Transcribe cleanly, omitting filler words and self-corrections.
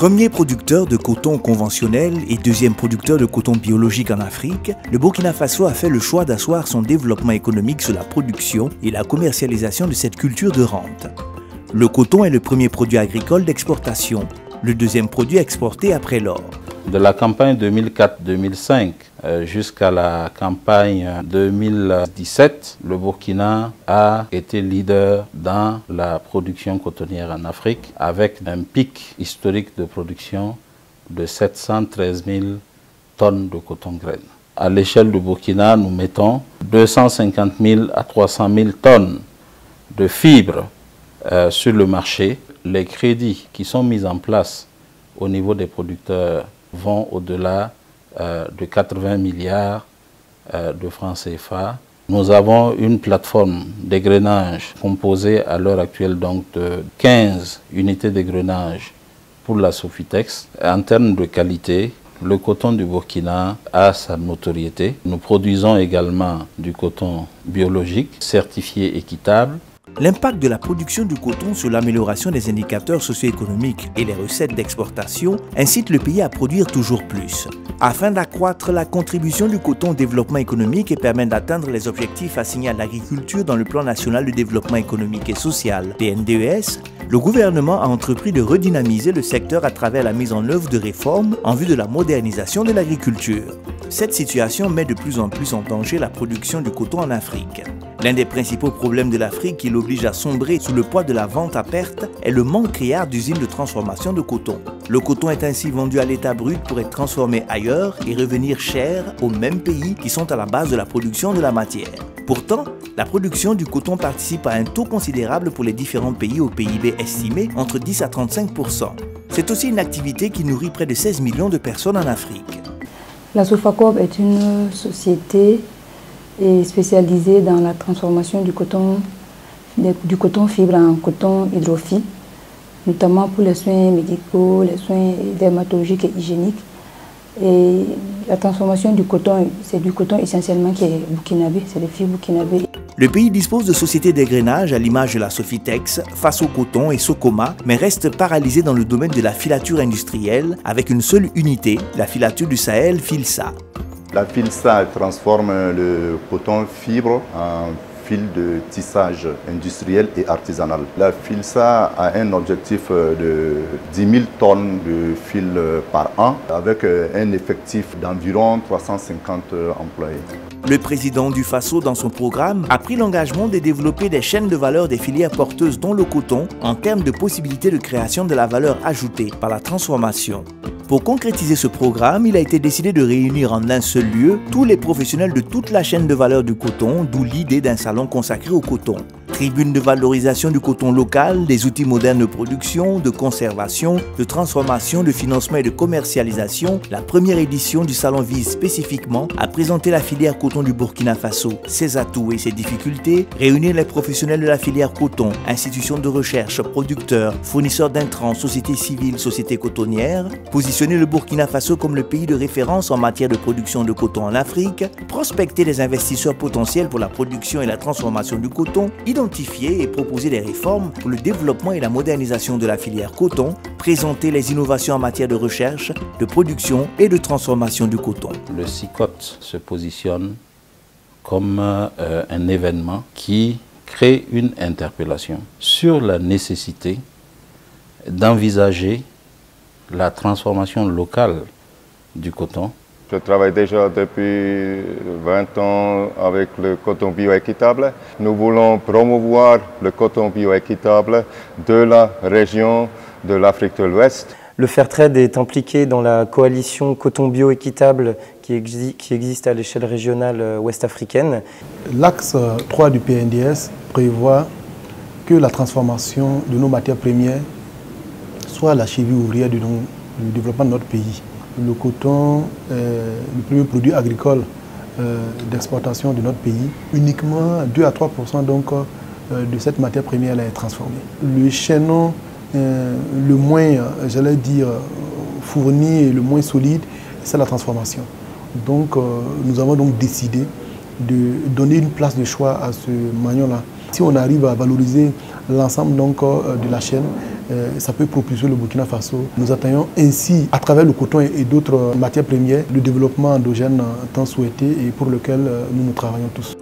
Premier producteur de coton conventionnel et deuxième producteur de coton biologique en Afrique, le Burkina Faso a fait le choix d'asseoir son développement économique sur la production et la commercialisation de cette culture de rente. Le coton est le premier produit agricole d'exportation, le deuxième produit exporté après l'or. De la campagne 2004-2005 jusqu'à la campagne 2017, le Burkina a été leader dans la production cotonnière en Afrique avec un pic historique de production de 713 000 tonnes de coton-graine. À l'échelle du Burkina, nous mettons 250 000 à 300 000 tonnes de fibres sur le marché. Les crédits qui sont mis en place au niveau des producteurs vont au-delà de 80 milliards de francs CFA. Nous avons une plateforme d'égrenage composée à l'heure actuelle donc de 15 unités d'égrenage pour la Sofitex. En termes de qualité, le coton du Burkina a sa notoriété. Nous produisons également du coton biologique certifié équitable. L'impact de la production du coton sur l'amélioration des indicateurs socio-économiques et les recettes d'exportation incite le pays à produire toujours plus. Afin d'accroître la contribution du coton au développement économique et permettre d'atteindre les objectifs assignés à l'agriculture dans le Plan national de développement économique et social, PNDES, le gouvernement a entrepris de redynamiser le secteur à travers la mise en œuvre de réformes en vue de la modernisation de l'agriculture. Cette situation met de plus en plus en danger la production du coton en Afrique. L'un des principaux problèmes de l'Afrique qui l'oblige à sombrer sous le poids de la vente à perte est le manque criard d'usines de transformation de coton. Le coton est ainsi vendu à l'état brut pour être transformé ailleurs et revenir cher aux mêmes pays qui sont à la base de la production de la matière. Pourtant, la production du coton participe à un taux considérable pour les différents pays au PIB estimé entre 10 à 35%. C'est aussi une activité qui nourrit près de 16 millions de personnes en Afrique. La Sofacorp est une société spécialisée dans la transformation du coton fibre en coton hydrophile, notamment pour les soins médicaux, les soins dermatologiques et hygiéniques. Et la transformation du coton, c'est du coton essentiellement qui est burkinabé, c'est des fibres burkinabées. Le pays dispose de sociétés d'égrenage à l'image de la Sofitex, Faso Coton et Socoma, mais reste paralysé dans le domaine de la filature industrielle avec une seule unité, la filature du Sahel, Filsa. La Filsa transforme le coton fibre en fil de tissage industriel et artisanal. La Filsa a un objectif de 10 000 tonnes de fil par an avec un effectif d'environ 350 employés. Le président du Faso, dans son programme, a pris l'engagement de développer des chaînes de valeur des filières porteuses dont le coton en termes de possibilités de création de la valeur ajoutée par la transformation. Pour concrétiser ce programme, il a été décidé de réunir en un seul lieu tous les professionnels de toute la chaîne de valeur du coton, d'où l'idée d'un salon consacré au coton. Tribune de valorisation du coton local, des outils modernes de production, de conservation, de transformation, de financement et de commercialisation, la première édition du salon vise spécifiquement à présenter la filière coton du Burkina Faso, ses atouts et ses difficultés, réunir les professionnels de la filière coton, institutions de recherche, producteurs, fournisseurs d'intrants, sociétés civiles, sociétés cotonnières, positionner le Burkina Faso comme le pays de référence en matière de production de coton en Afrique, prospecter les investisseurs potentiels pour la production et la transformation du coton, identifier et proposer des réformes pour le développement et la modernisation de la filière coton, présenter les innovations en matière de recherche, de production et de transformation du coton. Le SICOT se positionne comme un événement qui crée une interpellation sur la nécessité d'envisager la transformation locale du coton. Je travaille déjà depuis 20 ans avec le coton bioéquitable. Nous voulons promouvoir le coton bioéquitable de la région de l'Afrique de l'Ouest. Le Fairtrade est impliqué dans la coalition coton bioéquitable qui existe à l'échelle régionale ouest-africaine. L'axe 3 du PNDS prévoit que la transformation de nos matières premières soit la cheville ouvrière du développement de notre pays. Le coton est le premier produit agricole d'exportation de notre pays. Uniquement 2 à 3% donc, de cette matière première est transformée. Le chaînon le moins, j'allais dire, fourni et le moins solide, c'est la transformation. Donc nous avons donc décidé de donner une place de choix à ce maillon-là. Si on arrive à valoriser l'ensemble de la chaîne, ça peut propulser le Burkina Faso. Nous atteignons ainsi, à travers le coton et d'autres matières premières, le développement endogène tant souhaité et pour lequel nous travaillons tous.